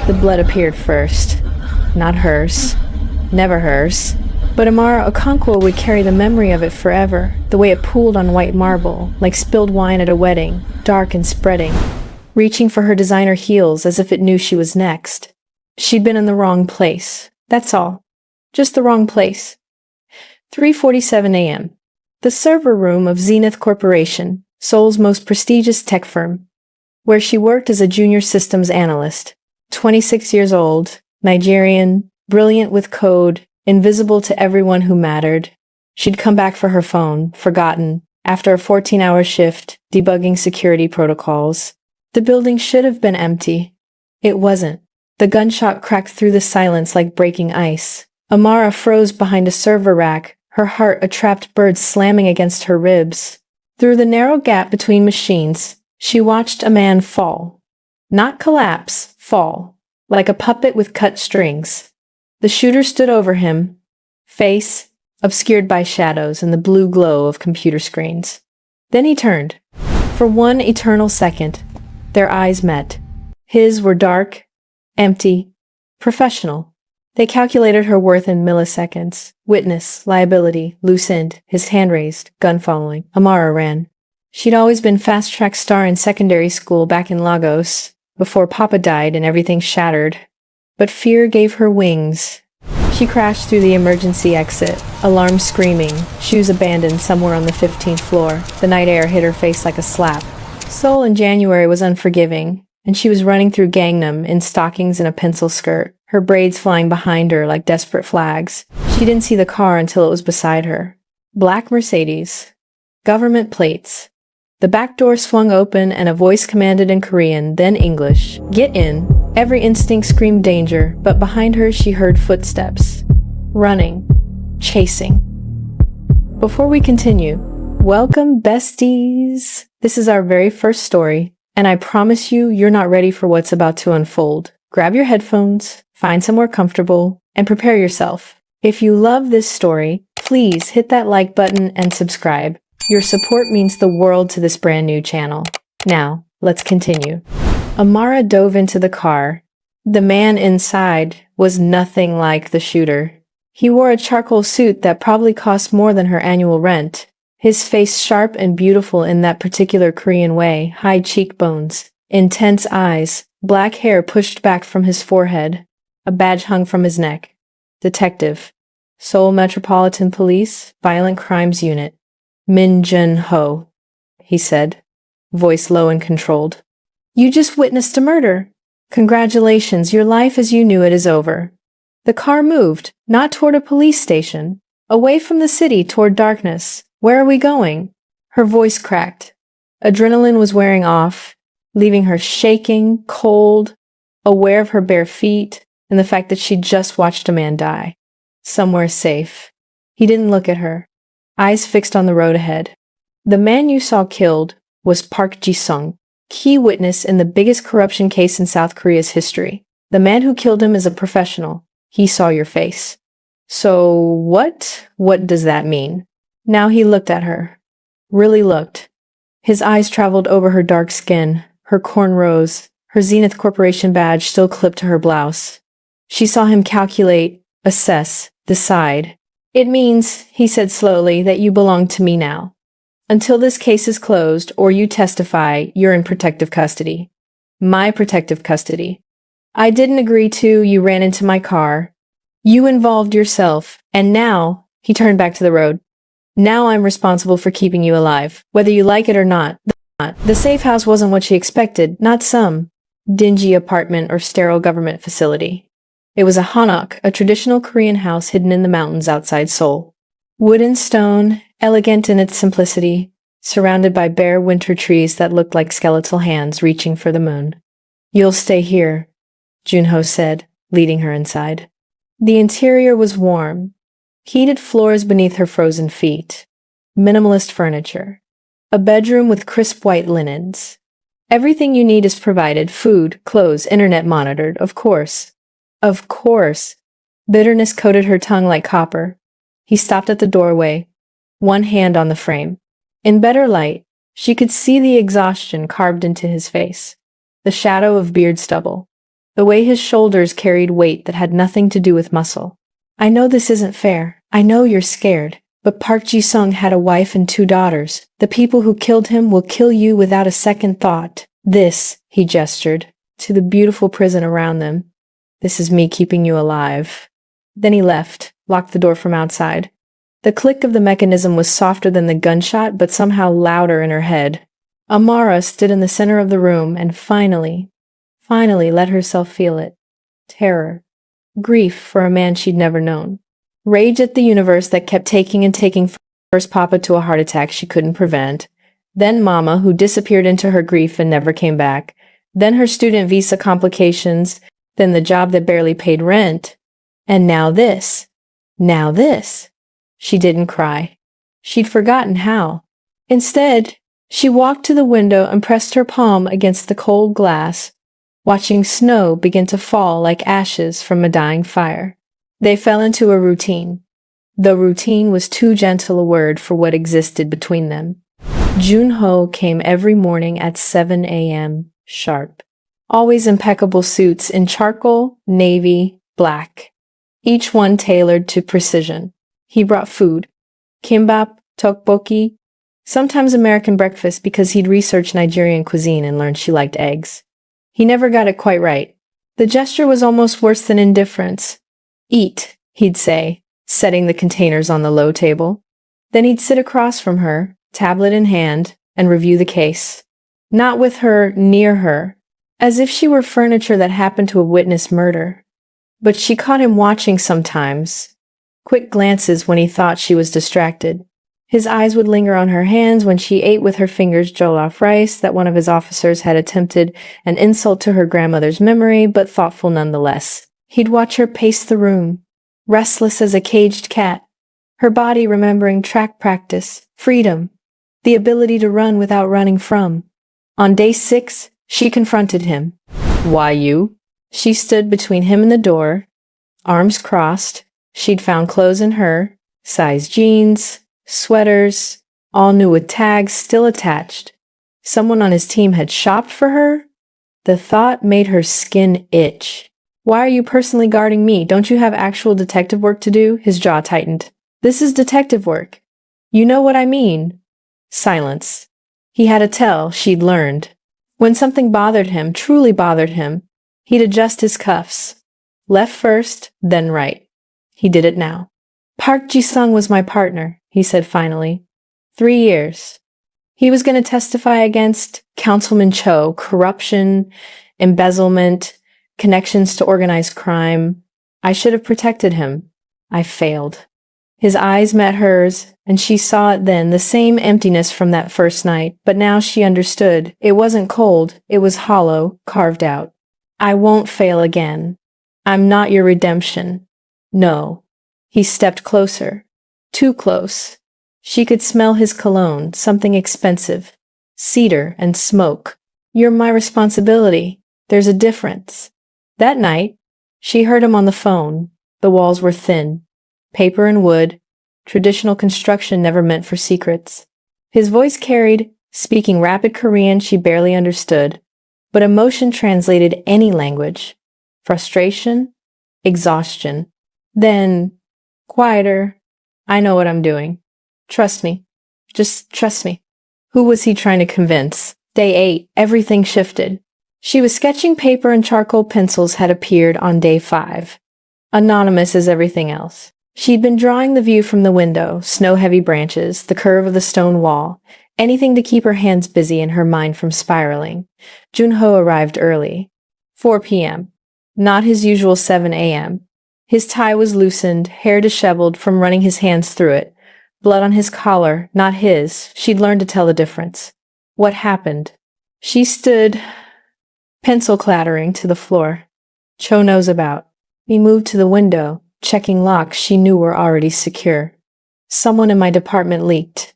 The blood appeared first. Not hers. Never hers. But Amara Okonkwo would carry the memory of it forever, the way it pooled on white marble, like spilled wine at a wedding, dark and spreading, reaching for her designer heels as if it knew she was next. She'd been in the wrong place. That's all. Just the wrong place. 3:47 a.m. The server room of Zenith Corporation, Seoul's most prestigious tech firm, where she worked as a junior systems analyst. 26 years old, Nigerian, brilliant with code, invisible to everyone who mattered. She'd come back for her phone, forgotten, after a 14-hour shift, debugging security protocols. The building should have been empty. It wasn't. The gunshot cracked through the silence like breaking ice. Amara froze behind a server rack, her heart a trapped bird slamming against her ribs. Through the narrow gap between machines, she watched a man fall. Not collapse, fall, like a puppet with cut strings. The shooter stood over him, face obscured by shadows and the blue glow of computer screens. Then he turned. For one eternal second, their eyes met. His were dark, empty, professional. They calculated her worth in milliseconds. Witness, liability, loose end, his hand raised, gun following. Amara ran. She'd always been fast-track star in secondary school back in Lagos, before Papa died and everything shattered. But fear gave her wings. She crashed through the emergency exit, alarm screaming, shoes abandoned somewhere on the 15th floor. The night air hit her face like a slap. Seoul in January was unforgiving, and she was running through Gangnam in stockings and a pencil skirt, her braids flying behind her like desperate flags. She didn't see the car until it was beside her. Black Mercedes. Government plates. The back door swung open and a voice commanded in Korean, then English, "Get in." Every instinct screamed danger, but behind her she heard footsteps. Running. Chasing. Before we continue, welcome, besties! This is our very first story, and I promise you're not ready for what's about to unfold. Grab your headphones, find somewhere comfortable, and prepare yourself. If you love this story, please hit that like button and subscribe. Your support means the world to this brand new channel. Now, let's continue. Amara dove into the car. The man inside was nothing like the shooter. He wore a charcoal suit that probably cost more than her annual rent. His face sharp and beautiful in that particular Korean way, high cheekbones, intense eyes, black hair pushed back from his forehead, a badge hung from his neck. Detective. Seoul Metropolitan Police, Violent Crimes Unit. Min Jun-ho, he said, voice low and controlled. You just witnessed a murder. Congratulations, your life as you knew it is over. The car moved, not toward a police station, away from the city toward darkness. Where are we going? Her voice cracked. Adrenaline was wearing off, leaving her shaking, cold, aware of her bare feet and the fact that she'd just watched a man die. Somewhere safe. He didn't look at her. Eyes fixed on the road ahead. The man you saw killed was Park Ji-sung, key witness in the biggest corruption case in South Korea's history. The man who killed him is a professional. He saw your face. So what? What does that mean? Now he looked at her. Really looked. His eyes traveled over her dark skin, her cornrows, her Zenith Corporation badge still clipped to her blouse. She saw him calculate, assess, decide. It means, he said slowly, that you belong to me now. Until this case is closed or you testify, you're in protective custody. My protective custody. I didn't agree to, you ran into my car. You involved yourself, and now, he turned back to the road. Now I'm responsible for keeping you alive, whether you like it or not. The safe house wasn't what she expected, not some dingy apartment or sterile government facility. It was a hanok, a traditional Korean house hidden in the mountains outside Seoul. Wood and stone, elegant in its simplicity, surrounded by bare winter trees that looked like skeletal hands reaching for the moon. You'll stay here, Junho said, leading her inside. The interior was warm, heated floors beneath her frozen feet, minimalist furniture, a bedroom with crisp white linens. Everything you need is provided, food, clothes, internet monitored, of course. Of course. Bitterness coated her tongue like copper. He stopped at the doorway, one hand on the frame. In better light, she could see the exhaustion carved into his face, the shadow of beard stubble, the way his shoulders carried weight that had nothing to do with muscle. I know this isn't fair. I know you're scared. But Park Ji-sung had a wife and 2 daughters. The people who killed him will kill you without a second thought. This, he gestured, to the beautiful prison around them. This is me keeping you alive. Then he left, locked the door from outside. The click of the mechanism was softer than the gunshot, but somehow louder in her head. Amara stood in the center of the room and finally let herself feel it. Terror. Grief for a man she'd never known. Rage at the universe that kept taking and taking, first Papa to a heart attack she couldn't prevent, then Mama, who disappeared into her grief and never came back, then her student visa complications, then the job that barely paid rent, and now this. Now this. She didn't cry. She'd forgotten how. Instead, she walked to the window and pressed her palm against the cold glass, watching snow begin to fall like ashes from a dying fire. They fell into a routine, though routine was too gentle a word for what existed between them. Jun-ho came every morning at 7 a.m. sharp. Always impeccable suits in charcoal, navy, black, each one tailored to precision. He brought food, kimbap, tteokbokki, sometimes American breakfast because he'd researched Nigerian cuisine and learned she liked eggs. He never got it quite right. The gesture was almost worse than indifference. Eat, he'd say, setting the containers on the low table. Then he'd sit across from her, tablet in hand, and review the case. Not with her near her, as if she were furniture that happened to have witnessed murder. But she caught him watching sometimes, quick glances when he thought she was distracted. His eyes would linger on her hands when she ate with her fingers jollof rice that one of his officers had attempted, an insult to her grandmother's memory, but thoughtful nonetheless. He'd watch her pace the room, restless as a caged cat, her body remembering track practice, freedom, the ability to run without running from. On day 6, she confronted him. Why you? She stood between him and the door, arms crossed. She'd found clothes in her, size jeans, sweaters, all new with tags still attached. Someone on his team had shopped for her? The thought made her skin itch. Why are you personally guarding me? Don't you have actual detective work to do? His jaw tightened. This is detective work. You know what I mean. Silence. He had a tell, she'd learned. When something bothered him, truly bothered him, he'd adjust his cuffs. Left first, then right. He did it now. Park Ji-sung was my partner, he said finally. 3 years. He was going to testify against Councilman Cho, corruption, embezzlement, connections to organized crime. I should have protected him. I failed. His eyes met hers, and she saw it then, the same emptiness from that first night, but now she understood. It wasn't cold, it was hollow, carved out. I won't fail again. I'm not your redemption. No. He stepped closer. Too close. She could smell his cologne, something expensive. Cedar and smoke. You're my responsibility. There's a difference. That night, she heard him on the phone. The walls were thin. Paper and wood. Traditional construction never meant for secrets. His voice carried, speaking rapid Korean she barely understood, but emotion translated any language. Frustration, exhaustion. Then, quieter, I know what I'm doing. Trust me. Just trust me. Who was he trying to convince? Day 8, everything shifted. She was sketching paper and charcoal pencils had appeared on day 5. Anonymous as everything else. She'd been drawing the view from the window, snow-heavy branches, the curve of the stone wall, anything to keep her hands busy and her mind from spiraling. Jun-ho arrived early. 4 p.m. Not his usual 7 a.m. His tie was loosened, hair disheveled from running his hands through it. Blood on his collar, not his. She'd learned to tell the difference. What happened? She stood, pencil clattering, to the floor. Cho knows about. He moved to the window, checking locks she knew were already secure. Someone in my department leaked.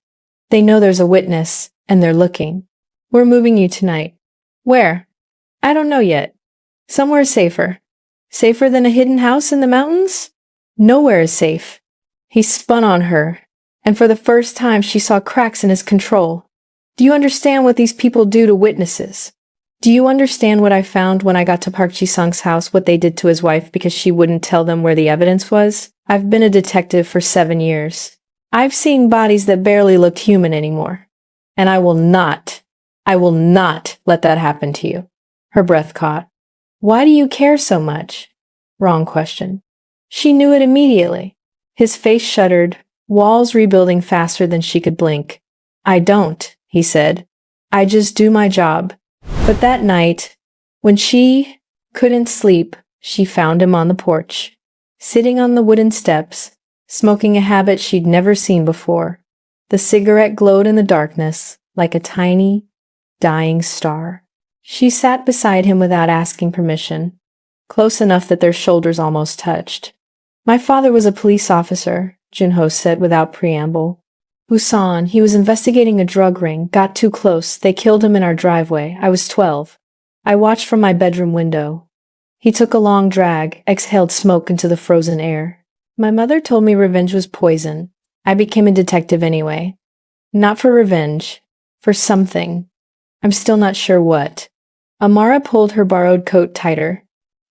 They know there's a witness, and they're looking. We're moving you tonight. Where? I don't know yet. Somewhere safer. Safer than a hidden house in the mountains? Nowhere is safe. He spun on her, and for the first time she saw cracks in his control. Do you understand what these people do to witnesses? Do you understand what I found when I got to Park Ji-sung's house, what they did to his wife because she wouldn't tell them where the evidence was? I've been a detective for 7 years. I've seen bodies that barely looked human anymore. And I will not let that happen to you. Her breath caught. Why do you care so much? Wrong question. She knew it immediately. His face shuddered, walls rebuilding faster than she could blink. I don't, he said. I just do my job. But that night, when she couldn't sleep, she found him on the porch, sitting on the wooden steps, smoking a habit she'd never seen before. The cigarette glowed in the darkness like a tiny, dying star. She sat beside him without asking permission, close enough that their shoulders almost touched. My father was a police officer, Junho said without preamble. Busan, he was investigating a drug ring, got too close, they killed him in our driveway. I was 12. I watched from my bedroom window. He took a long drag, exhaled smoke into the frozen air. My mother told me revenge was poison. I became a detective anyway. Not for revenge, for something. I'm still not sure what. Amara pulled her borrowed coat tighter.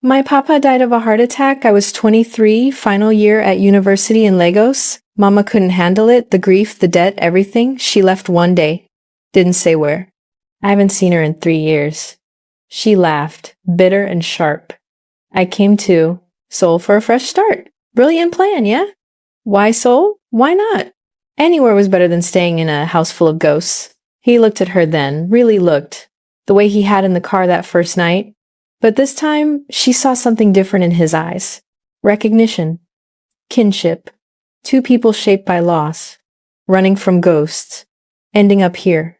My papa died of a heart attack. I was 23, final year at university in Lagos. Mama couldn't handle it, the grief, the debt, everything. She left one day. Didn't say where. I haven't seen her in 3 years. She laughed, bitter and sharp. I came to Seoul for a fresh start. Brilliant plan, yeah? Why Seoul? Why not? Anywhere was better than staying in a house full of ghosts. He looked at her then, really looked, the way he had in the car that first night. But this time, she saw something different in his eyes. Recognition. Kinship. 2 people shaped by loss. Running from ghosts. Ending up here.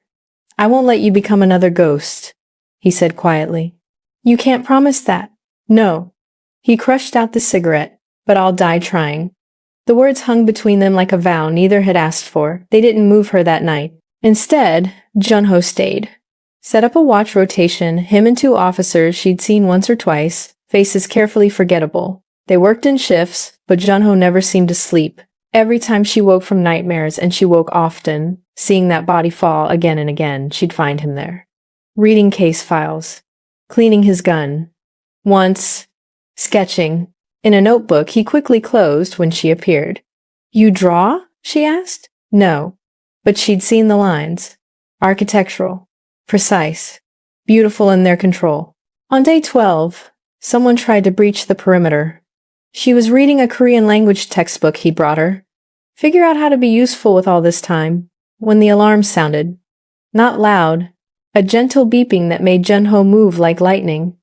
I won't let you become another ghost, he said quietly. You can't promise that. No. He crushed out the cigarette, but I'll die trying. The words hung between them like a vow neither had asked for. They didn't move her that night. Instead, Junho stayed. Set up a watch rotation, him and 2 officers she'd seen once or twice, faces carefully forgettable. They worked in shifts, but Junho never seemed to sleep. Every time she woke from nightmares, and she woke often, seeing that body fall again and again, she'd find him there. Reading case files. Cleaning his gun. Once, sketching. In a notebook he quickly closed when she appeared. You draw? She asked. No. But she'd seen the lines. Architectural. Precise. Beautiful in their control. On day 12, someone tried to breach the perimeter. She was reading a Korean language textbook he brought her. Figure out how to be useful with all this time. When the alarm sounded. Not loud. A gentle beeping that made Junho move like lightning.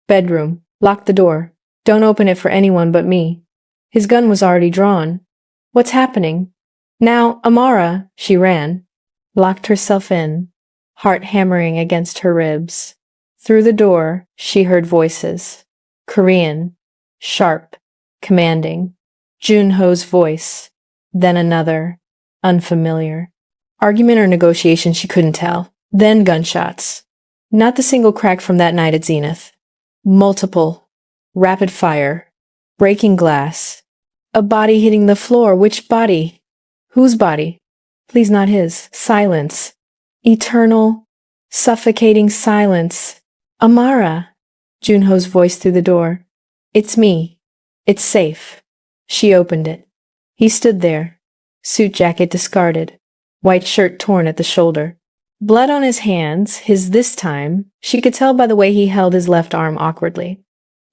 Bedroom. Lock the door. Don't open it for anyone but me. His gun was already drawn. What's happening? Now, Amara, she ran. Locked herself in. Heart hammering against her ribs. Through the door, she heard voices. Korean. Sharp. Commanding. Junho's voice. Then another. Unfamiliar. Argument or negotiation, she couldn't tell. Then gunshots. Not the single crack from that night at Zenith. Multiple. Rapid fire. Breaking glass. A body hitting the floor. Which body? Whose body? Please not his. Silence. Eternal, suffocating silence. Amara. Junho's voice through the door. It's me. It's safe. She opened it. He stood there. Suit jacket discarded. White shirt torn at the shoulder. Blood on his hands, his this time. She could tell by the way he held his left arm awkwardly.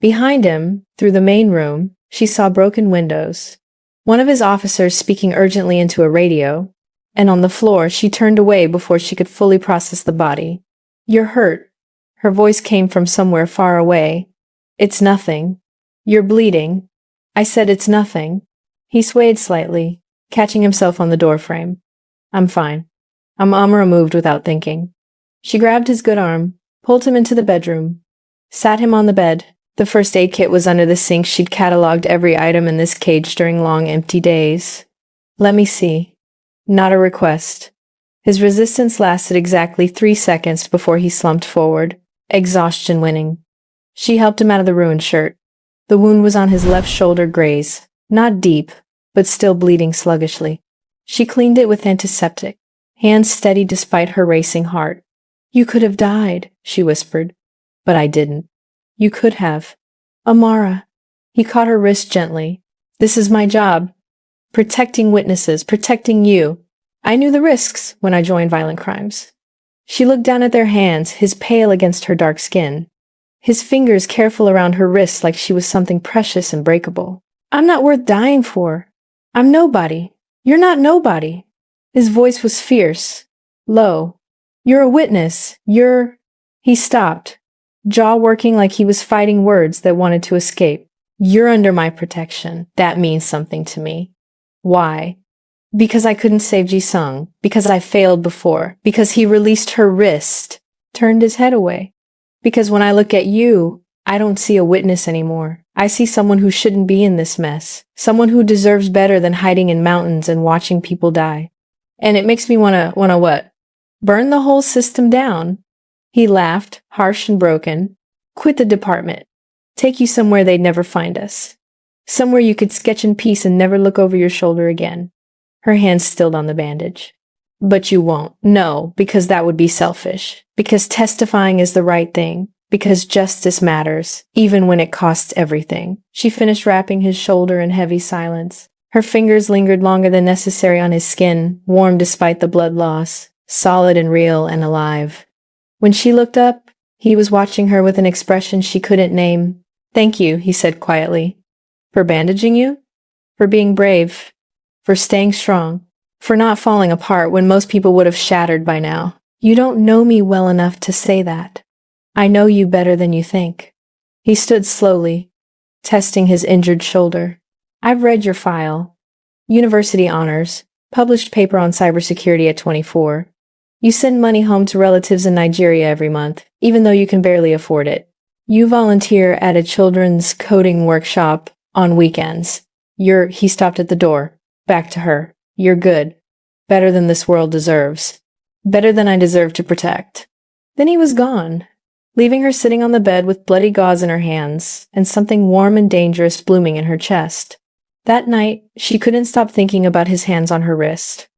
Behind him, through the main room, she saw broken windows. One of his officers speaking urgently into a radio. And on the floor, she turned away before she could fully process the body. You're hurt. Her voice came from somewhere far away. It's nothing. You're bleeding. I said it's nothing. He swayed slightly, catching himself on the doorframe. I'm fine. Amara moved without thinking. She grabbed his good arm, pulled him into the bedroom, sat him on the bed. The first aid kit was under the sink. She'd cataloged every item in this cage during long, empty days. Let me see. Not a request. His resistance lasted exactly 3 seconds before he slumped forward, exhaustion winning. She helped him out of the ruined shirt. The wound was on his left shoulder graze, not deep, but still bleeding sluggishly. She cleaned it with antiseptic, hands steady despite her racing heart. You could have died, she whispered. But I didn't. You could have. Amara. He caught her wrist gently. This is my job. Protecting witnesses, protecting you. I knew the risks when I joined violent crimes. She looked down at their hands, his pale against her dark skin. His fingers careful around her wrists like she was something precious and breakable. I'm not worth dying for. I'm nobody. You're not nobody. His voice was fierce, low. You're a witness. He stopped, jaw working like he was fighting words that wanted to escape. You're under my protection. That means something to me. Why? Because I couldn't save Ji-sung. Because I failed before. Because he released her wrist, turned his head away. Because when I look at you, I don't see a witness anymore. I see someone who shouldn't be in this mess. Someone who deserves better than hiding in mountains and watching people die. And it makes me wanna what? Burn the whole system down. He laughed, harsh and broken. Quit the department. Take you somewhere they'd never find us. Somewhere you could sketch in peace and never look over your shoulder again. Her hand stilled on the bandage. But you won't. No, because that would be selfish. Because testifying is the right thing. Because justice matters, even when it costs everything. She finished wrapping his shoulder in heavy silence. Her fingers lingered longer than necessary on his skin, warm despite the blood loss, solid and real and alive. When she looked up, he was watching her with an expression she couldn't name. Thank you, he said quietly. For bandaging you? For being brave. For staying strong. For not falling apart when most people would have shattered by now. You don't know me well enough to say that. I know you better than you think. He stood slowly, testing his injured shoulder. I've read your file. University honors. Published paper on cybersecurity at 24. You send money home to relatives in Nigeria every month, even though you can barely afford it. You volunteer at a children's coding workshop on weekends. He stopped at the door. Back to her. You're good. Better than this world deserves. Better than I deserve to protect. Then he was gone, leaving her sitting on the bed with bloody gauze in her hands and something warm and dangerous blooming in her chest. That night, she couldn't stop thinking about his hands on her wrist.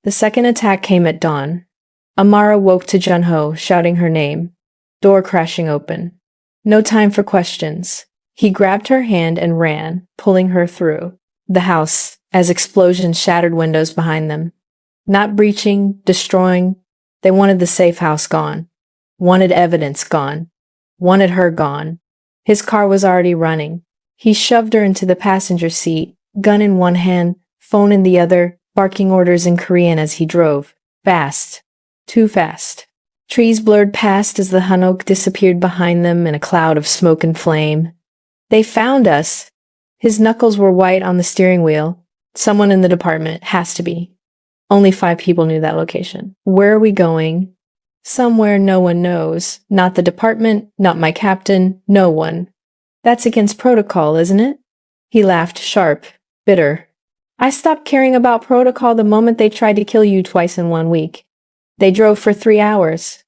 The second attack came at dawn. Amara woke to Junho, shouting her name. Door crashing open. No time for questions. He grabbed her hand and ran, pulling her through the house as explosions shattered windows behind them. Not breaching, destroying. They wanted the safe house gone. Wanted evidence gone. Wanted her gone. His car was already running. He shoved her into the passenger seat, gun in one hand, phone in the other, barking orders in Korean as he drove. Fast. Too fast. Trees blurred past as the Hanok disappeared behind them in a cloud of smoke and flame. They found us. His knuckles were white on the steering wheel. Someone in the department. Has to be. Only 5 people knew that location. Where are we going? Somewhere no one knows. Not the department, not my captain, no one. That's against protocol, isn't it? He laughed, sharp, bitter. I stopped caring about protocol the moment they tried to kill you twice in 1 week. They drove for 3 hours.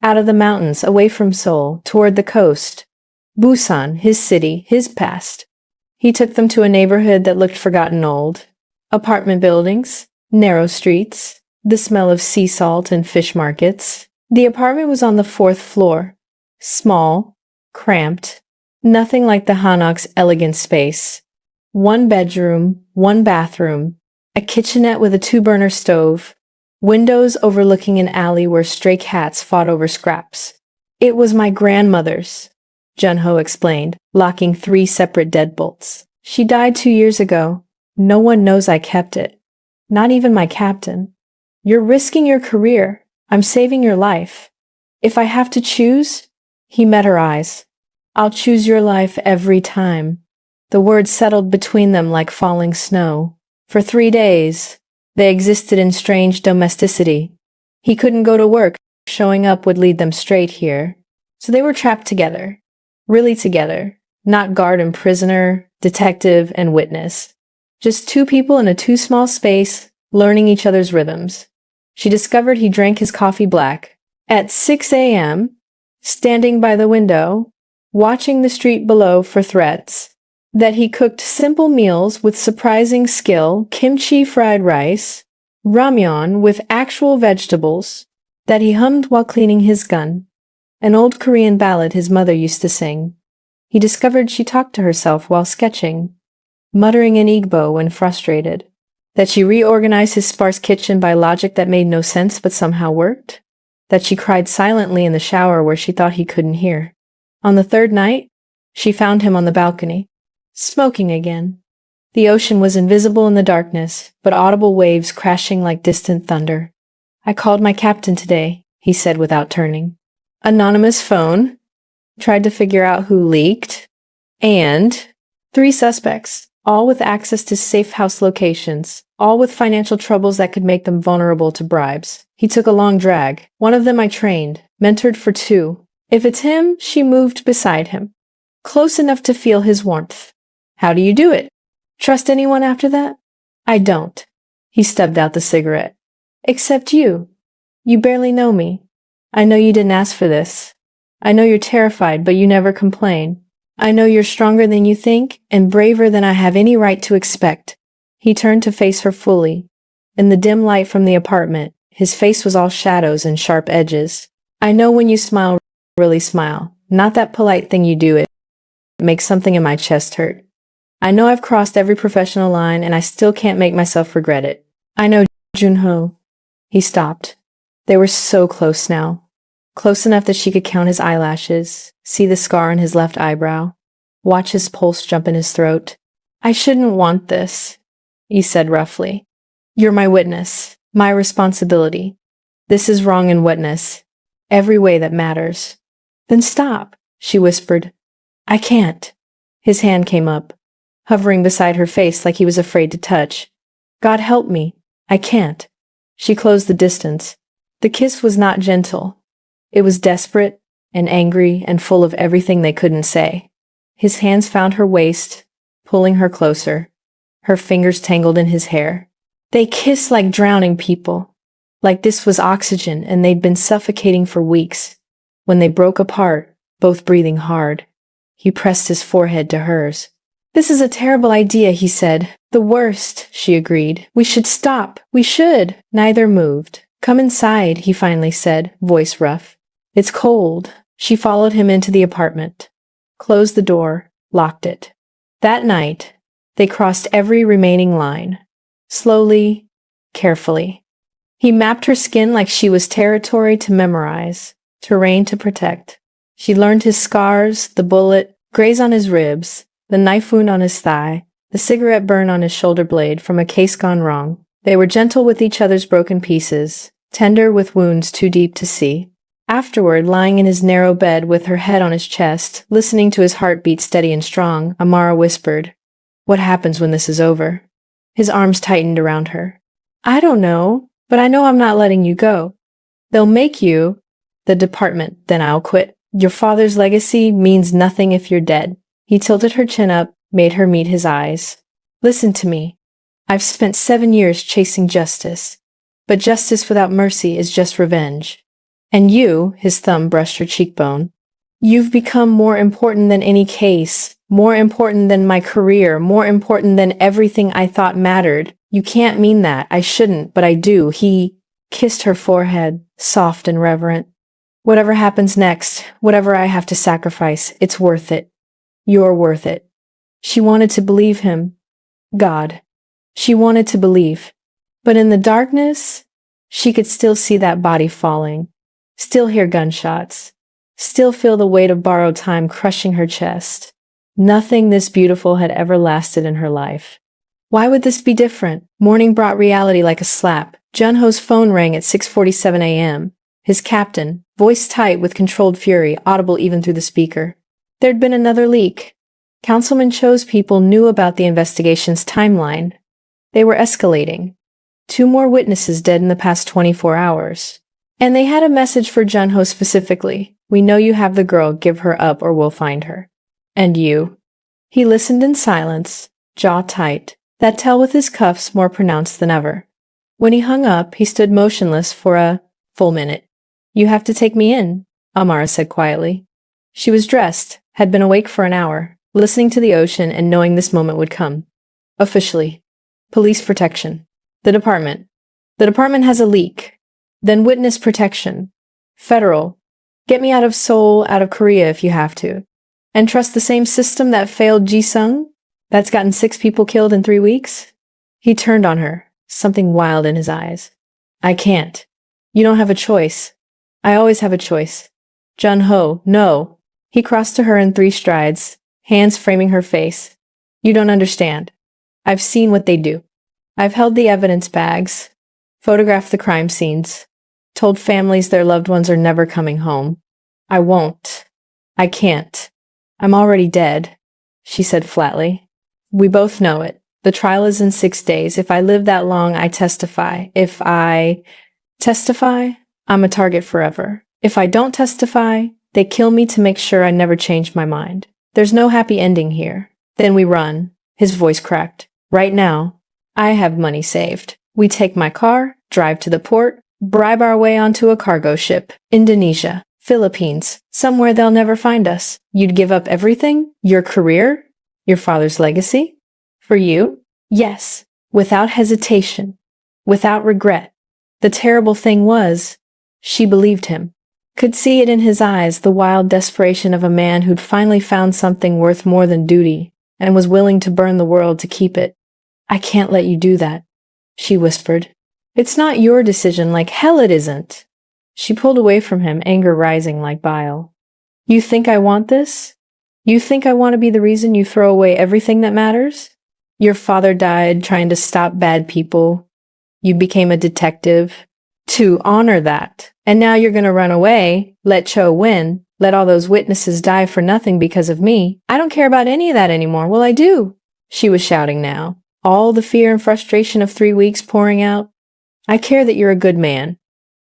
Out of the mountains, away from Seoul, toward the coast. Busan, his city, his past. He took them to a neighborhood that looked forgotten old. Apartment buildings, narrow streets, the smell of sea salt and fish markets. The apartment was on the 4th floor. Small, cramped, nothing like the Hanok's elegant space. 1 bedroom, 1 bathroom, a kitchenette with a 2-burner stove, windows overlooking an alley where stray cats fought over scraps. It was my grandmother's, Junho explained, locking 3 separate deadbolts. She died 2 years ago. No one knows I kept it. Not even my captain. You're risking your career. I'm saving your life. If I have to choose, he met her eyes. I'll choose your life every time. The words settled between them like falling snow. For 3 days, they existed in strange domesticity. He couldn't go to work. Showing up would lead them straight here. So they were trapped together. Really together. Not guard and prisoner, detective and witness. Just 2 people in a too small space, learning each other's rhythms. She discovered he drank his coffee black. At 6 a.m., standing by the window, watching the street below for threats. That he cooked simple meals with surprising skill, kimchi fried rice, ramyeon with actual vegetables. That he hummed while cleaning his gun. an old Korean ballad his mother used to sing. He discovered she talked to herself while sketching, muttering in Igbo when frustrated, that she reorganized his sparse kitchen by logic that made no sense but somehow worked, that she cried silently in the shower where she thought he couldn't hear. On the third night, she found him on the balcony, smoking again. The ocean was invisible in the darkness, but audible waves crashing like distant thunder. "I called my captain today," he said without turning. "Anonymous phone. Tried to figure out who leaked. And 3 suspects, all with access to safe house locations, all with financial troubles that could make them vulnerable to bribes. He took a long drag. One of them I trained, mentored for 2. If it's him, she moved beside him, close enough to feel his warmth. How do you do it? Trust anyone after that? I don't." He stubbed out the cigarette. "Except you. You barely know me. I know you didn't ask for this. I know you're terrified, but you never complain. I know you're stronger than you think and braver than I have any right to expect." He turned to face her fully. In the dim light from the apartment, his face was all shadows and sharp edges. "I know when you smile, really smile. Not that polite thing you do. It makes something in my chest hurt. I know I've crossed every professional line and I still can't make myself regret it. I know, Junho." He stopped. They were so close now. Close enough that she could count his eyelashes, see the scar on his left eyebrow, watch his pulse jump in his throat. "I shouldn't want this," he said roughly. "You're my witness, my responsibility. This is wrong in witness, every way that matters." "Then stop," she whispered. "I can't." His hand came up, hovering beside her face like he was afraid to touch. "God help me. I can't." She closed the distance. The kiss was not gentle. It was desperate and angry and full of everything they couldn't say. His hands found her waist, pulling her closer, her fingers tangled in his hair. They kissed like drowning people, like this was oxygen and they'd been suffocating for weeks. When they broke apart, both breathing hard, he pressed his forehead to hers. "This is a terrible idea," he said. "The worst," she agreed. "We should stop. We should." Neither moved. "Come inside," he finally said, voice rough. "It's cold." She followed him into the apartment, closed the door, locked it. That night, they crossed every remaining line, slowly, carefully. He mapped her skin like she was territory to memorize, terrain to protect. She learned his scars, the bullet, graze on his ribs, the knife wound on his thigh, the cigarette burn on his shoulder blade from a case gone wrong. They were gentle with each other's broken pieces, tender with wounds too deep to see. Afterward, lying in his narrow bed with her head on his chest, listening to his heartbeat steady and strong, Amara whispered, "What happens when this is over?" His arms tightened around her. "I don't know, but I know I'm not letting you go. They'll make you the department, then I'll quit. Your father's legacy means nothing if you're dead." He tilted her chin up, made her meet his eyes. "Listen to me. I've spent 7 years chasing justice, but justice without mercy is just revenge. And you," his thumb brushed her cheekbone, "you've become more important than any case, more important than my career, more important than everything I thought mattered. You can't mean that. I shouldn't, but I do." He kissed her forehead, soft and reverent. "Whatever happens next, whatever I have to sacrifice, it's worth it. You're worth it." She wanted to believe him. God. She wanted to believe. But in the darkness, she could still see that body falling, still hear gunshots, still feel the weight of borrowed time crushing her chest. Nothing this beautiful had ever lasted in her life. Why would this be different? Morning brought reality like a slap. Junho's phone rang at 6:47 a.m. His captain, voice tight with controlled fury, audible even through the speaker. There'd been another leak. Councilman Cho's people knew about the investigation's timeline. They were escalating. 2 more witnesses dead in the past 24 hours. And they had a message for Junho specifically. "We know you have the girl, give her up or we'll find her." "And you?" He listened in silence, jaw tight, that tell with his cuffs more pronounced than ever. When he hung up, he stood motionless for a full minute. "You have to take me in," Amara said quietly. She was dressed, had been awake for an hour, listening to the ocean and knowing this moment would come. "Officially. Police protection. The department. The department has a leak. Then witness protection. Federal. Get me out of Seoul, out of Korea if you have to. And trust the same system that failed Ji-sung? That's gotten 6 people killed in 3 weeks? He turned on her, something wild in his eyes. I can't. You don't have a choice. I always have a choice. Jun-ho, no. He crossed to her in 3 strides, hands framing her face. You don't understand. I've seen what they do. I've held the evidence bags, photographed the crime scenes, told families their loved ones are never coming home. I won't. I can't. I'm already dead, she said flatly. We both know it. The trial is in 6 days. If I live that long, I testify. If I testify, I'm a target forever. If I don't testify, they kill me to make sure I never change my mind. There's no happy ending here. Then we run. His voice cracked. Right now, I have money saved. We take my car, drive to the port, bribe our way onto a cargo ship. Indonesia, Philippines, somewhere they'll never find us. You'd give up everything? Your career? Your father's legacy? For you? Yes, without hesitation, without regret. The terrible thing was, she believed him. Could see it in his eyes, the wild desperation of a man who'd finally found something worth more than duty and was willing to burn the world to keep it. I can't let you do that, she whispered. It's not your decision, like hell it isn't. She pulled away from him, anger rising like bile. You think I want this? You think I want to be the reason you throw away everything that matters? Your father died trying to stop bad people. You became a detective to honor that. And now you're going to run away, let Cho win, let all those witnesses die for nothing because of me. I don't care about any of that anymore. Well, I do. She was shouting now, all the fear and frustration of 3 weeks pouring out. I care that you're a good man.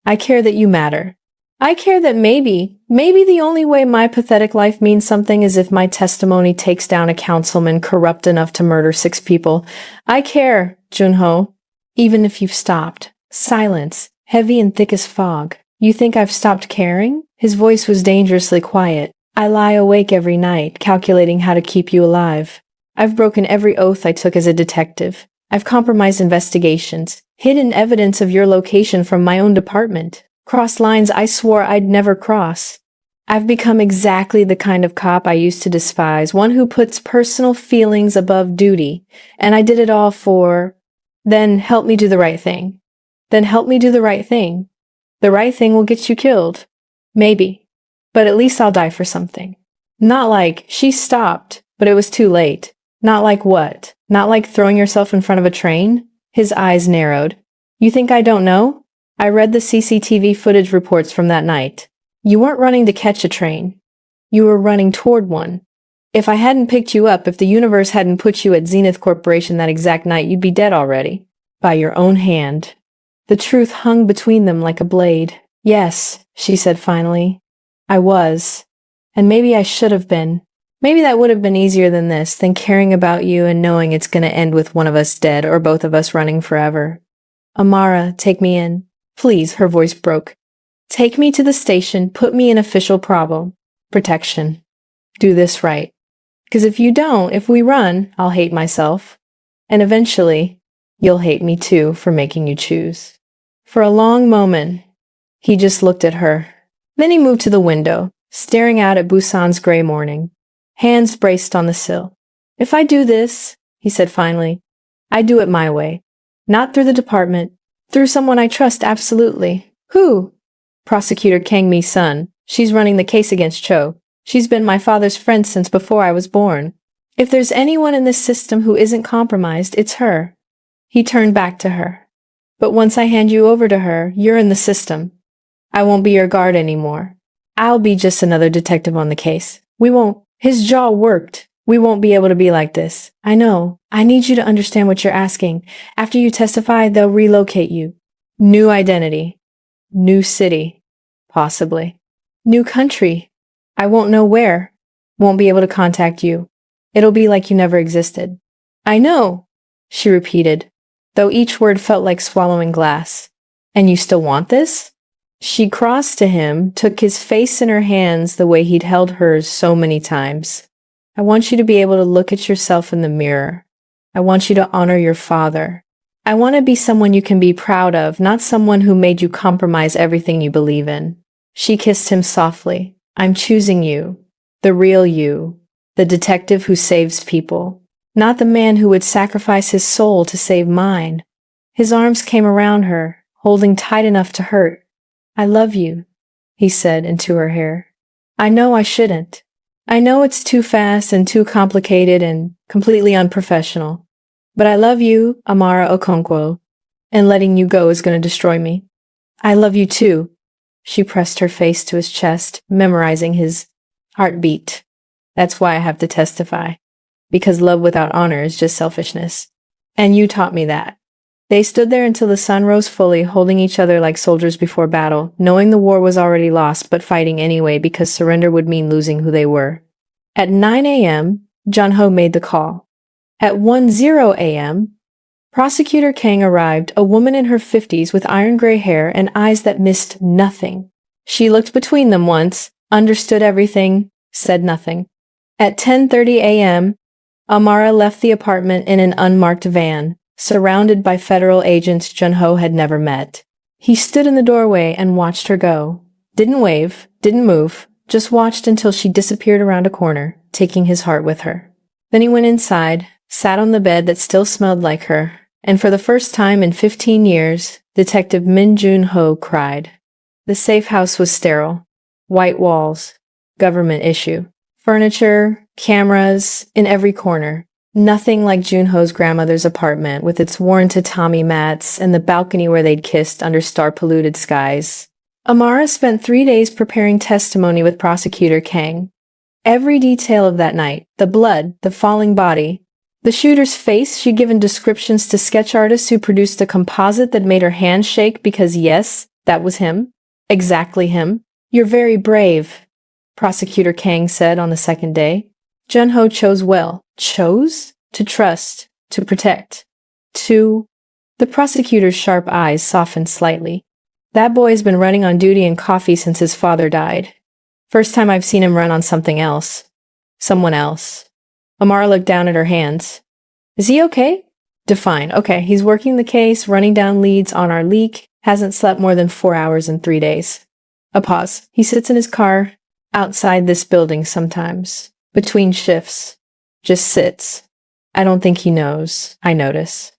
I care that you matter. I care that maybe the only way my pathetic life means something is if my testimony takes down a councilman corrupt enough to murder 6 people. I care, Jun-ho. Even if you've stopped. Silence, heavy and thick as fog. You think I've stopped caring? His voice was dangerously quiet. I lie awake every night, calculating how to keep you alive. I've broken every oath I took as a detective. I've compromised investigations, hidden evidence of your location from my own department, crossed lines I swore I'd never cross. I've become exactly the kind of cop I used to despise, one who puts personal feelings above duty, and I did it all for... Then help me do the right thing. Then help me do the right thing. The right thing will get you killed. Maybe. But at least I'll die for something. Not like, she stopped, but it was too late. Not like what? Not like throwing yourself in front of a train? His eyes narrowed. You think I don't know? I read the CCTV footage reports from that night. You weren't running to catch a train. You were running toward one. If I hadn't picked you up, if the universe hadn't put you at Zenith Corporation that exact night, you'd be dead already. By your own hand. The truth hung between them like a blade. Yes, she said finally. I was. And maybe I should have been. Maybe that would have been easier than this, than caring about you and knowing it's going to end with one of us dead or both of us running forever. Amara, take me in. Please, her voice broke. Take me to the station, put me in official protection. Do this right. Because if you don't, if we run, I'll hate myself. And eventually, you'll hate me too for making you choose. For a long moment, he just looked at her. Then he moved to the window, staring out at Busan's gray morning, hands braced on the sill. If I do this, he said finally, I do it my way. Not through the department, through someone I trust absolutely. Who? Prosecutor Kang Mi-sun. She's running the case against Cho. She's been my father's friend since before I was born. If there's anyone in this system who isn't compromised, it's her. He turned back to her. But once I hand you over to her, you're in the system. I won't be your guard anymore. I'll be just another detective on the case. We won't. His jaw worked. We won't be able to be like this. I know. I need you to understand what you're asking. After you testify, they'll relocate you. New identity. New city. Possibly. New country. I won't know where. Won't be able to contact you. It'll be like you never existed. I know, she repeated, though each word felt like swallowing glass. And you still want this? She crossed to him, took his face in her hands the way he'd held hers so many times. I want you to be able to look at yourself in the mirror. I want you to honor your father. I want to be someone you can be proud of, not someone who made you compromise everything you believe in. She kissed him softly. I'm choosing you. The real you. The detective who saves people. Not the man who would sacrifice his soul to save mine. His arms came around her, holding tight enough to hurt. I love you, he said into her hair. I know I shouldn't. I know it's too fast and too complicated and completely unprofessional. But I love you, Amara Okonkwo, and letting you go is going to destroy me. I love you too. She pressed her face to his chest, memorizing his heartbeat. That's why I have to testify. Because love without honor is just selfishness. And you taught me that. They stood there until the sun rose fully, holding each other like soldiers before battle, knowing the war was already lost, but fighting anyway because surrender would mean losing who they were. At 9 a.m., Jun-ho made the call. At 1:00 a.m., Prosecutor Kang arrived, a woman in her 50s with iron-gray hair and eyes that missed nothing. She looked between them once, understood everything, said nothing. At 10:30 a.m., Amara left the apartment in an unmarked van, surrounded by federal agents Jun-ho had never met. He stood in the doorway and watched her go. Didn't wave, didn't move, just watched until she disappeared around a corner, taking his heart with her. Then he went inside, sat on the bed that still smelled like her, and for the first time in 15 years, Detective Min Jun-ho cried. The safe house was sterile. White walls. Government issue. Furniture, cameras, in every corner. Nothing like Jun-ho's grandmother's apartment with its worn tatami mats and the balcony where they'd kissed under star-polluted skies. Amara spent 3 days preparing testimony with Prosecutor Kang. Every detail of that night, the blood, the falling body, the shooter's face, she'd given descriptions to sketch artists who produced a composite that made her hands shake because yes, that was him. Exactly him. You're very brave, Prosecutor Kang said on the second day. Jun-ho chose well. Chose? To trust. To protect. To... The prosecutor's sharp eyes softened slightly. That boy's been running on duty and coffee since his father died. First time I've seen him run on something else. Someone else. Amara looked down at her hands. Is he okay? Define. Okay, he's working the case, running down leads on our leak, hasn't slept more than 4 hours in 3 days. A pause. He sits in his car, outside this building sometimes. Between shifts. Just sits. I don't think he knows. I notice.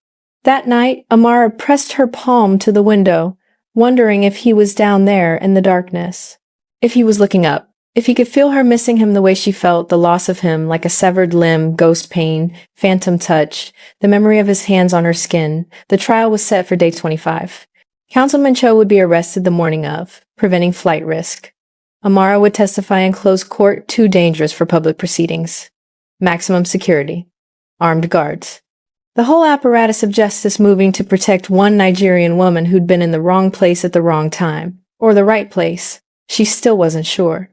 That night, Amara pressed her palm to the window, wondering if he was down there in the darkness. If he was looking up. If he could feel her missing him the way she felt, the loss of him, like a severed limb, ghost pain, phantom touch, the memory of his hands on her skin. The trial was set for day 25. Councilman Cho would be arrested the morning of, preventing flight risk. Amara would testify in closed court, too dangerous for public proceedings. Maximum security. Armed guards. The whole apparatus of justice moving to protect one Nigerian woman who'd been in the wrong place at the wrong time. Or the right place. She still wasn't sure.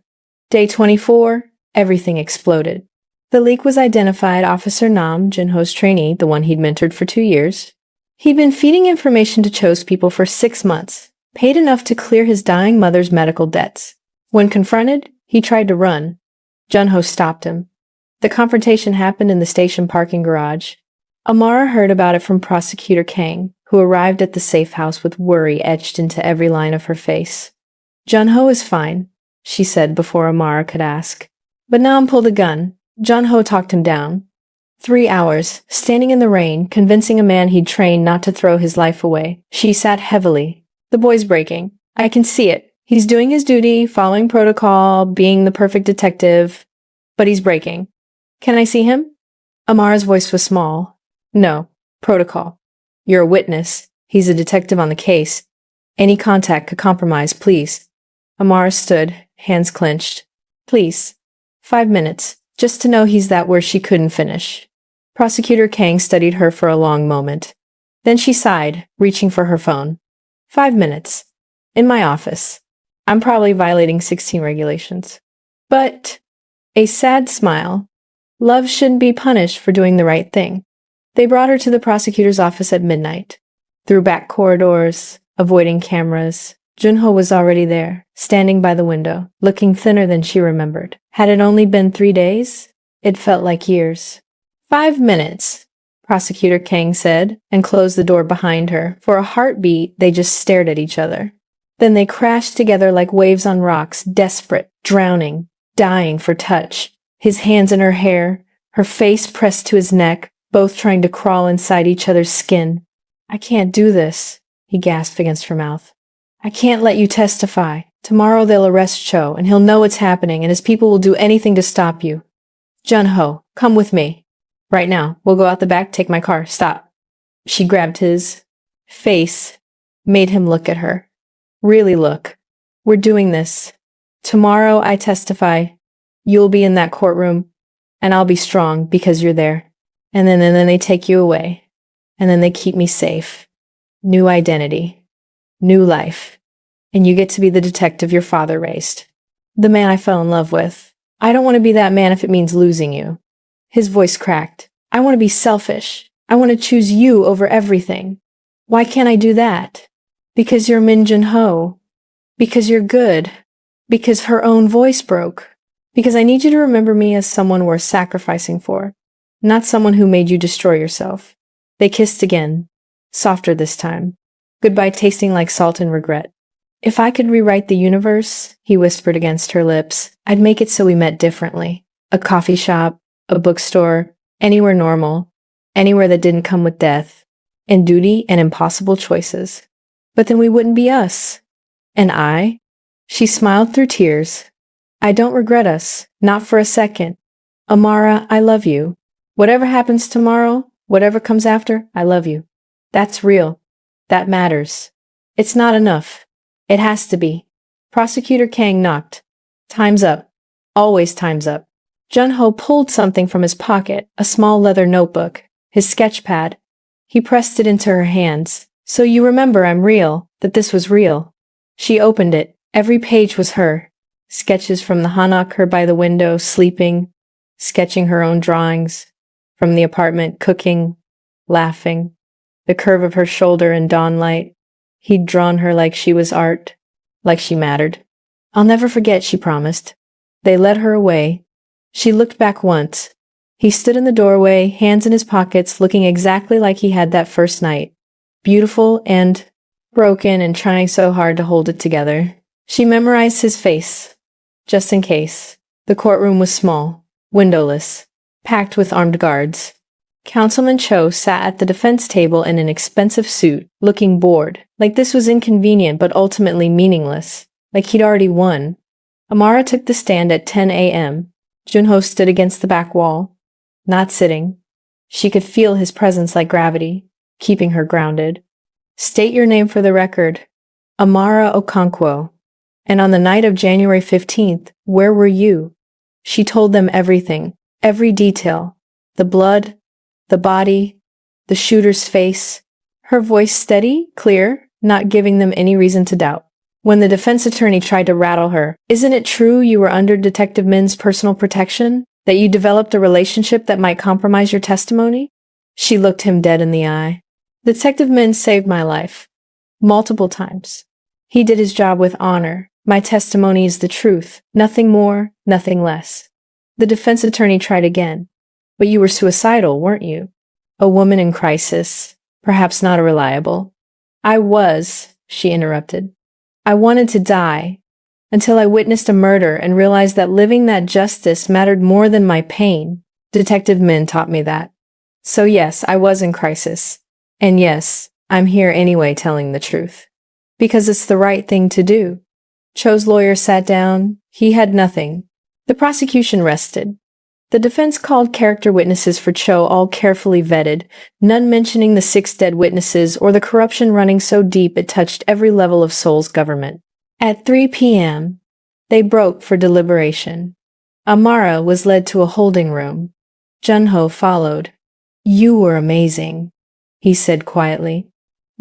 Day 24, everything exploded. The leak was identified Officer Nam, Jun-ho's trainee, the one he'd mentored for 2 years. He'd been feeding information to Cho's people for 6 months, paid enough to clear his dying mother's medical debts. When confronted, he tried to run. Jun-ho stopped him. The confrontation happened in the station parking garage. Amara heard about it from Prosecutor Kang, who arrived at the safe house with worry etched into every line of her face. Jun-ho is fine, she said before Amara could ask. But Nam pulled a gun. Jun-ho talked him down. 3 hours, standing in the rain, convincing a man he'd trained not to throw his life away. She sat heavily. The boy's breaking. I can see it. He's doing his duty, following protocol, being the perfect detective. But he's breaking. Can I see him? Amara's voice was small. No. Protocol. You're a witness. He's a detective on the case. Any contact could compromise, please. Amara stood, hands clenched. Please. 5 minutes, just to know he's that where she couldn't finish. Prosecutor Kang studied her for a long moment. Then she sighed, reaching for her phone. 5 minutes. In my office. I'm probably violating 16 regulations. But, a sad smile. Love shouldn't be punished for doing the right thing. They brought her to the prosecutor's office at midnight. Through back corridors, avoiding cameras. Jun-ho was already there, standing by the window, looking thinner than she remembered. Had it only been 3 days? It felt like years. 5 minutes, Prosecutor Kang said, and closed the door behind her. For a heartbeat, they just stared at each other. Then they crashed together like waves on rocks, desperate, drowning, dying for touch. His hands in her hair, her face pressed to his neck, both trying to crawl inside each other's skin. "I can't do this," he gasped against her mouth. "I can't let you testify. Tomorrow they'll arrest Cho, and he'll know what's happening, and his people will do anything to stop you. Jun-ho, come with me. Right now. We'll go out the back, take my car. Stop." She grabbed his face, made him look at her. "Really look. We're doing this. Tomorrow I testify. You'll be in that courtroom, and I'll be strong because you're there. And then they take you away. And then they keep me safe. New identity. New life. And you get to be the detective your father raised. The man I fell in love with. I don't want to be that man if it means losing you." His voice cracked. "I want to be selfish. I want to choose you over everything. Why can't I do that? Because you're Min Jun-ho. Because you're good. Because her own voice broke. Because I need you to remember me as someone worth sacrificing for, not someone who made you destroy yourself." They kissed again, softer this time, goodbye tasting like salt and regret. "If I could rewrite the universe," he whispered against her lips, "I'd make it so we met differently. A coffee shop, a bookstore, anywhere normal, anywhere that didn't come with death, and duty and impossible choices. But then we wouldn't be us. And I?" She smiled through tears. "I don't regret us, not for a second. Amara, I love you. Whatever happens tomorrow, whatever comes after, I love you. That's real. That matters. It's not enough. It has to be." Prosecutor Kang knocked. "Time's up. Always time's up." Jun-ho pulled something from his pocket, a small leather notebook, his sketch pad. He pressed it into her hands. "So you remember I'm real, that this was real." She opened it. Every page was her. Sketches from the hanok, her by the window, sleeping, sketching her own drawings, from the apartment, cooking, laughing, the curve of her shoulder in dawn light. He'd drawn her like she was art, like she mattered. "I'll never forget," she promised. They led her away. She looked back once. He stood in the doorway, hands in his pockets, looking exactly like he had that first night. Beautiful and broken and trying so hard to hold it together. She memorized his face, just in case. The courtroom was small, windowless, packed with armed guards. Councilman Cho sat at the defense table in an expensive suit, looking bored, like this was inconvenient but ultimately meaningless, like he'd already won. Amara took the stand at 10 a.m. Jun-ho stood against the back wall, not sitting. She could feel his presence like gravity, keeping her grounded. "State your name for the record." "Amara Okonkwo." "And on the night of January 15th, where were you?" She told them everything, every detail. The blood, the body, the shooter's face. Her voice steady, clear, not giving them any reason to doubt. When the defense attorney tried to rattle her, "Isn't it true you were under Detective Min's personal protection? That you developed a relationship that might compromise your testimony?" She looked him dead in the eye. "Detective Min saved my life. Multiple times. He did his job with honor. My testimony is the truth. Nothing more, nothing less." The defense attorney tried again. "But you were suicidal, weren't you? A woman in crisis. Perhaps not a reliable." "I was," she interrupted. "I wanted to die, until I witnessed a murder and realized that living that justice mattered more than my pain. Detective Min taught me that. So yes, I was in crisis. And yes, I'm here anyway telling the truth. Because it's the right thing to do." Cho's lawyer sat down. He had nothing. The prosecution rested. The defense called character witnesses for Cho, all carefully vetted, none mentioning the 6 dead witnesses or the corruption running so deep it touched every level of Seoul's government. At 3 p.m., they broke for deliberation. Amara was led to a holding room. Jun-ho followed. "You were amazing," he said quietly.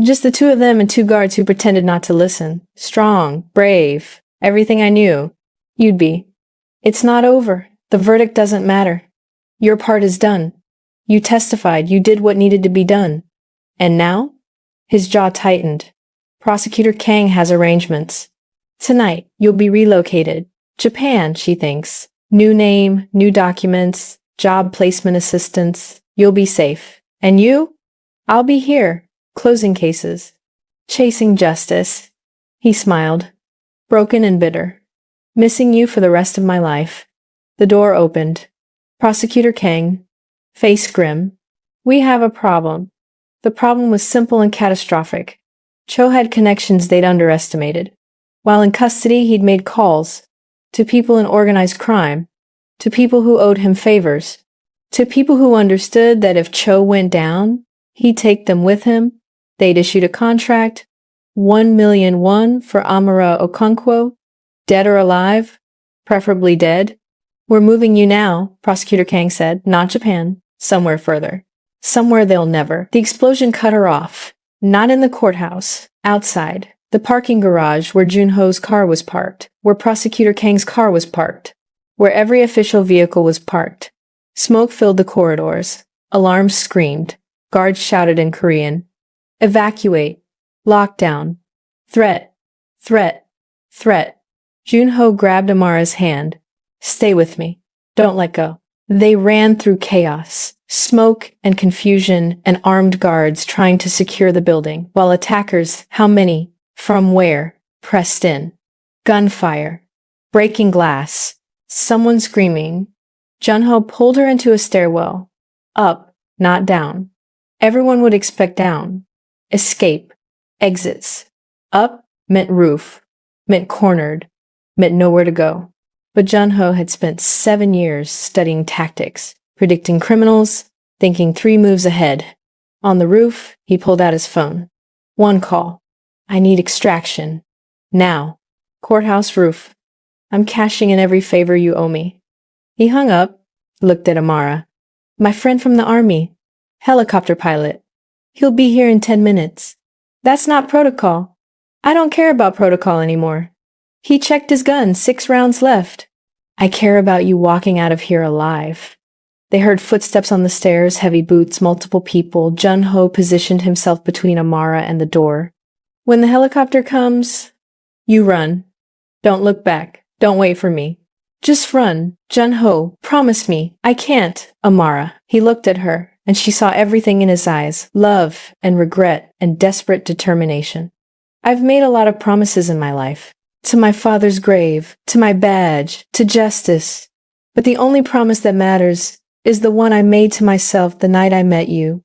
"Just the 2 of them and 2 guards who pretended not to listen. Strong, brave, everything I knew. You'd be. It's not over. The verdict doesn't matter. Your part is done. You testified. You did what needed to be done. And now?" His jaw tightened. "Prosecutor Kang has arrangements. Tonight, you'll be relocated. Japan, she thinks. New name, new documents, job placement assistance. You'll be safe. And you? I'll be here, closing cases, chasing justice. He smiled, broken and bitter. Missing you for the rest of my life. The door opened. Prosecutor Kang, face grim. We have a problem. The problem was simple and catastrophic. Cho had connections they'd underestimated. While in custody, he'd made calls to people in organized crime, to people who owed him favors, to people who understood that if Cho went down, he'd take them with him. They'd issued a contract, 1,000,000 won for Amara Okonkwo, dead or alive, preferably dead. We're moving you now, Prosecutor Kang said, not Japan, somewhere further. Somewhere they'll never. The explosion cut her off. Not in the courthouse, outside. The parking garage where Junho's car was parked, where Prosecutor Kang's car was parked, where every official vehicle was parked. Smoke filled the corridors. Alarms screamed. Guards shouted in Korean. Evacuate. Lockdown. Threat. Threat. Threat. Junho grabbed Amara's hand. Stay with me. Don't let go. They ran through chaos, smoke and confusion and armed guards trying to secure the building, while attackers, how many, from where, pressed in. Gunfire. Breaking glass. Someone screaming. Junho pulled her into a stairwell. Up, not down. Everyone would expect down. Escape. Exits. Up meant roof, meant cornered, meant nowhere to go. But Junho had spent 7 years studying tactics, predicting criminals, thinking 3 moves ahead. On the roof, he pulled out his phone. One call. I need extraction. Now. Courthouse roof. I'm cashing in every favor you owe me. He hung up, looked at Amara. My friend from the army. Helicopter pilot. He'll be here in 10 minutes. That's not protocol. I don't care about protocol anymore. He checked his gun, 6 rounds left. I care about you walking out of here alive. They heard footsteps on the stairs, heavy boots, multiple people. Junho positioned himself between Amara and the door. When the helicopter comes, you run. Don't look back. Don't wait for me. Just run. Junho, promise me. I can't. Amara. He looked at her, and she saw everything in his eyes, love and regret and desperate determination. I've made a lot of promises in my life. To my father's grave, to my badge, to justice. But the only promise that matters is the one I made to myself the night I met you.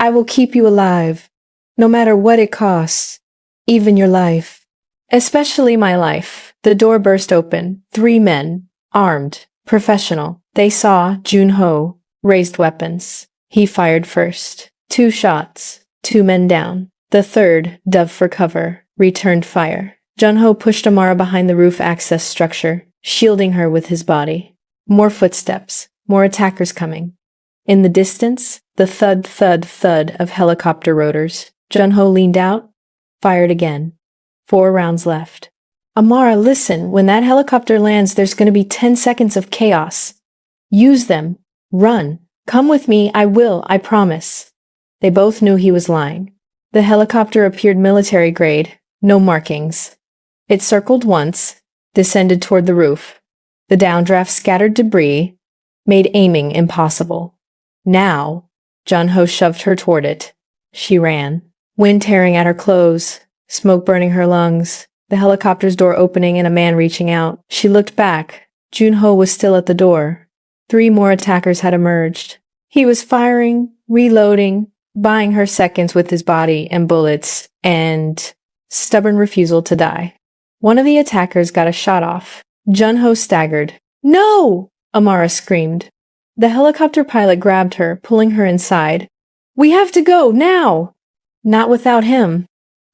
I will keep you alive, no matter what it costs, even your life. Especially my life. The door burst open. 3 men, armed, professional. They saw Junho, raised weapons. He fired first. 2 shots, 2 men down. The third, dove for cover, returned fire. Junho pushed Amara behind the roof access structure, shielding her with his body. More footsteps, more attackers coming. In the distance, the thud, thud, thud of helicopter rotors. Junho leaned out, fired again. 4 rounds left. Amara, listen, when that helicopter lands, there's going to be 10 seconds of chaos. Use them. Run. Come with me, I will, I promise. They both knew he was lying. The helicopter appeared military grade, no markings. It circled once, descended toward the roof. The downdraft scattered debris, made aiming impossible. Now, Junho shoved her toward it. She ran, wind tearing at her clothes, smoke burning her lungs, the helicopter's door opening and a man reaching out. She looked back. Junho was still at the door. 3 more attackers had emerged. He was firing, reloading, buying her seconds with his body and bullets, and stubborn refusal to die. One of the attackers got a shot off. Junho staggered. No! Amara screamed. The helicopter pilot grabbed her, pulling her inside. We have to go, now! Not without him.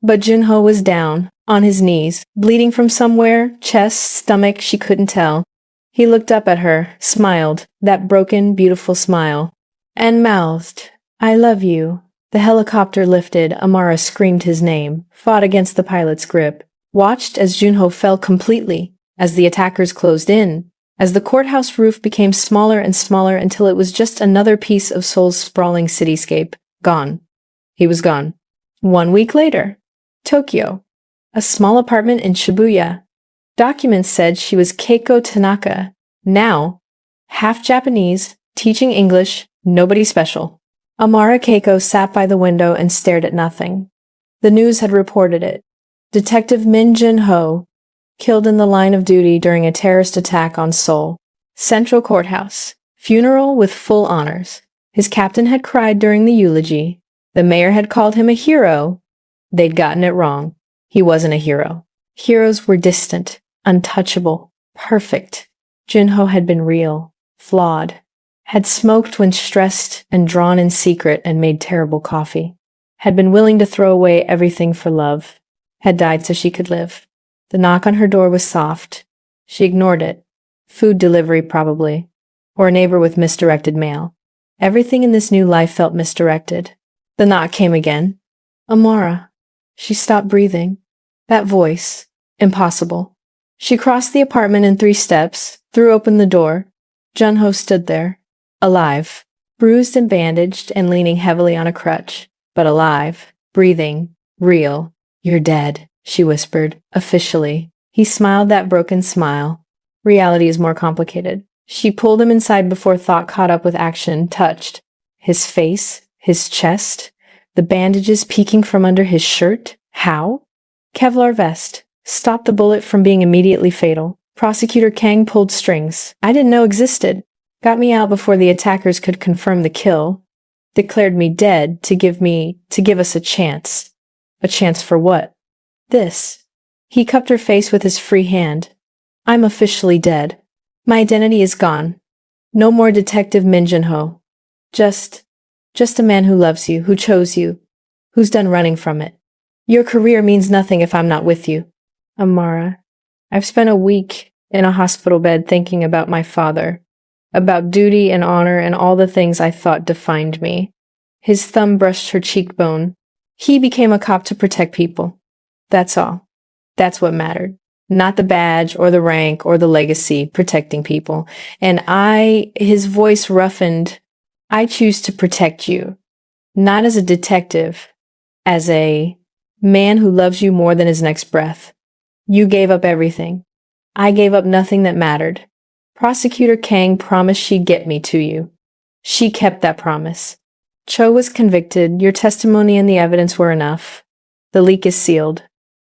But Junho was down, on his knees, bleeding from somewhere, chest, stomach, she couldn't tell. He looked up at her, smiled, that broken, beautiful smile, and mouthed, I love you. The helicopter lifted. Amara screamed his name, fought against the pilot's grip, watched as Junho fell completely, as the attackers closed in, as the courthouse roof became smaller and smaller until it was just another piece of Seoul's sprawling cityscape. Gone. He was gone. 1 week later, Tokyo. A small apartment in Shibuya. Documents said she was Keiko Tanaka. Now, half Japanese, teaching English, nobody special. Amara Keiko sat by the window and stared at nothing. The news had reported it. Detective Min Jin-ho, killed in the line of duty during a terrorist attack on Seoul. Central Courthouse. Funeral with full honors. His captain had cried during the eulogy. The mayor had called him a hero. They'd gotten it wrong. He wasn't a hero. Heroes were distant, untouchable, perfect. Jin-ho had been real, flawed, had smoked when stressed and drawn in secret and made terrible coffee, had been willing to throw away everything for love, had died so she could live. The knock on her door was soft. She ignored it. Food delivery, probably, or a neighbor with misdirected mail. Everything in this new life felt misdirected. The knock came again. Amara. She stopped breathing. That voice. Impossible. She crossed the apartment in 3 steps, threw open the door. Jun-ho stood there. Alive. Bruised and bandaged and leaning heavily on a crutch. But alive. Breathing. Real. You're dead, she whispered, officially. He smiled that broken smile. Reality is more complicated. She pulled him inside before thought caught up with action, touched. His face, his chest, the bandages peeking from under his shirt. How? Kevlar vest. Stopped the bullet from being immediately fatal. Prosecutor Kang pulled strings I didn't know existed. Got me out before the attackers could confirm the kill. Declared me dead to give us a chance. A chance for what? This. He cupped her face with his free hand. I'm officially dead. My identity is gone. No more Detective Min Jin-ho. Just a man who loves you, who chose you, who's done running from it. Your career means nothing if I'm not with you. Amara, I've spent a week in a hospital bed thinking about my father, about duty and honor and all the things I thought defined me. His thumb brushed her cheekbone. He became a cop to protect people. That's all. That's what mattered. Not the badge or the rank or the legacy, protecting people. And his voice roughened, I choose to protect you. Not as a detective, as a man who loves you more than his next breath. You gave up everything. I gave up nothing that mattered. Prosecutor Kang promised she'd get me to you. She kept that promise. Cho was convicted. Your testimony and the evidence were enough. The leak is sealed.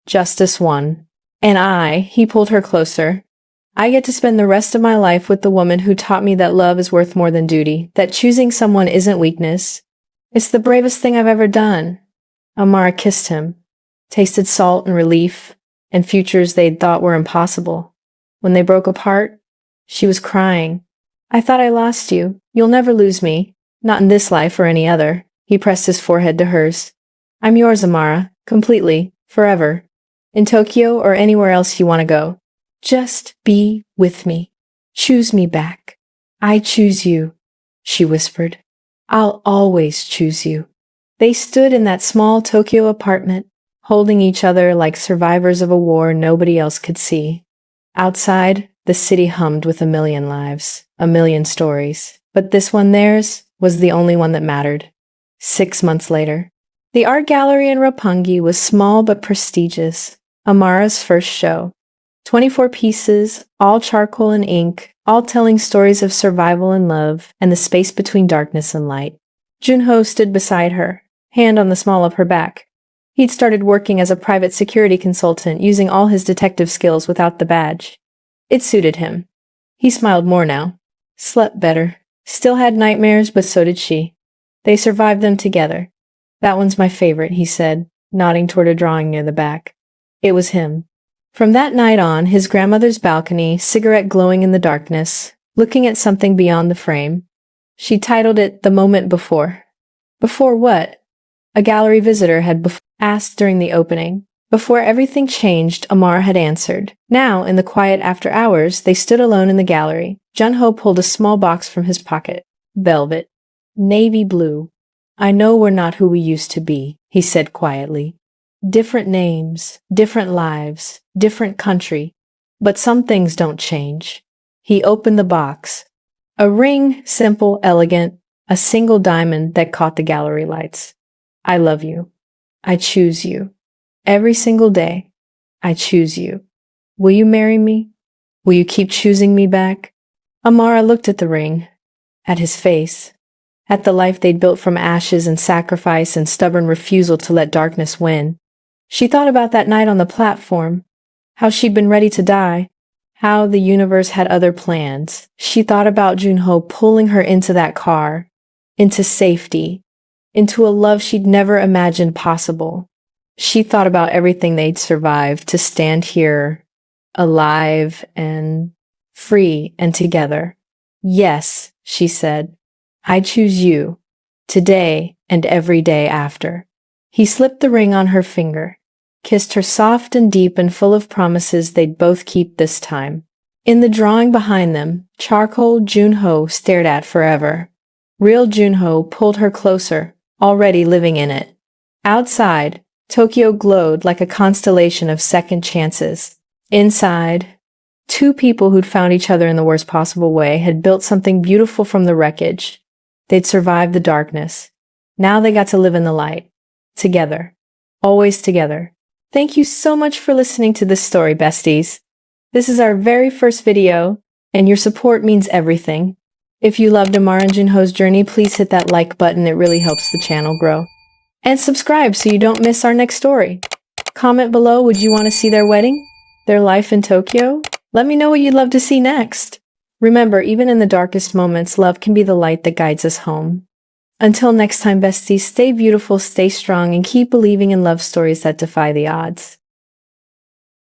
Justice won. And he pulled her closer. I get to spend the rest of my life with the woman who taught me that love is worth more than duty, that choosing someone isn't weakness. It's the bravest thing I've ever done. Amara kissed him, tasted salt and relief, and futures they'd thought were impossible. When they broke apart, she was crying. I thought I lost you. You'll never lose me. Not in this life or any other. He pressed his forehead to hers. I'm yours, Amara. Completely. Forever. In Tokyo or anywhere else you want to go. Just be with me. Choose me back. I choose you, she whispered. I'll always choose you. They stood in that small Tokyo apartment, holding each other like survivors of a war nobody else could see. Outside, the city hummed with a million lives, a million stories. But this one, theirs, was the only one that mattered. 6 months later. The art gallery in Roppongi was small but prestigious. Amara's first show. 24 pieces, all charcoal and ink, all telling stories of survival and love and the space between darkness and light. Jun-ho stood beside her, hand on the small of her back. He'd started working as a private security consultant, using all his detective skills without the badge. It suited him. He smiled more now. Slept better. Still had nightmares, but so did she. They survived them together. That one's my favorite, he said, nodding toward a drawing near the back. It was him. From that night on, his grandmother's balcony, cigarette glowing in the darkness, looking at something beyond the frame. She titled it The Moment Before. Before what? A gallery visitor had asked during the opening. Before everything changed, Amara had answered. Now, in the quiet after hours, they stood alone in the gallery. Jun-ho pulled a small box from his pocket. Velvet. Navy blue. I know we're not who we used to be, he said quietly. Different names, different lives, different country. But some things don't change. He opened the box. A ring, simple, elegant, a single diamond that caught the gallery lights. I love you. I choose you. Every single day, I choose you. Will you marry me? Will you keep choosing me back? Amara looked at the ring, at his face, at the life they'd built from ashes and sacrifice and stubborn refusal to let darkness win. She thought about that night on the platform, how she'd been ready to die, how the universe had other plans. She thought about Junho pulling her into that car, into safety, into a love she'd never imagined possible. She thought about everything they'd survived to stand here, alive and free and together. Yes, she said, I choose you, today and every day after. He slipped the ring on her finger, kissed her soft and deep and full of promises they'd both keep this time. In the drawing behind them, charcoal Junho stared at forever. Real Junho pulled her closer, already living in it. Outside, Tokyo glowed like a constellation of second chances. Inside, two people who'd found each other in the worst possible way had built something beautiful from the wreckage. They'd survived the darkness. Now they got to live in the light. Together. Always together. Thank you so much for listening to this story, besties. This is our very first video, and your support means everything. If you loved Amara and Junho's journey, please hit that like button. It really helps the channel grow. And subscribe so you don't miss our next story. Comment below, would you want to see their wedding? Their life in Tokyo? Let me know what you'd love to see next. Remember, even in the darkest moments, love can be the light that guides us home. Until next time, besties, stay beautiful, stay strong, and keep believing in love stories that defy the odds.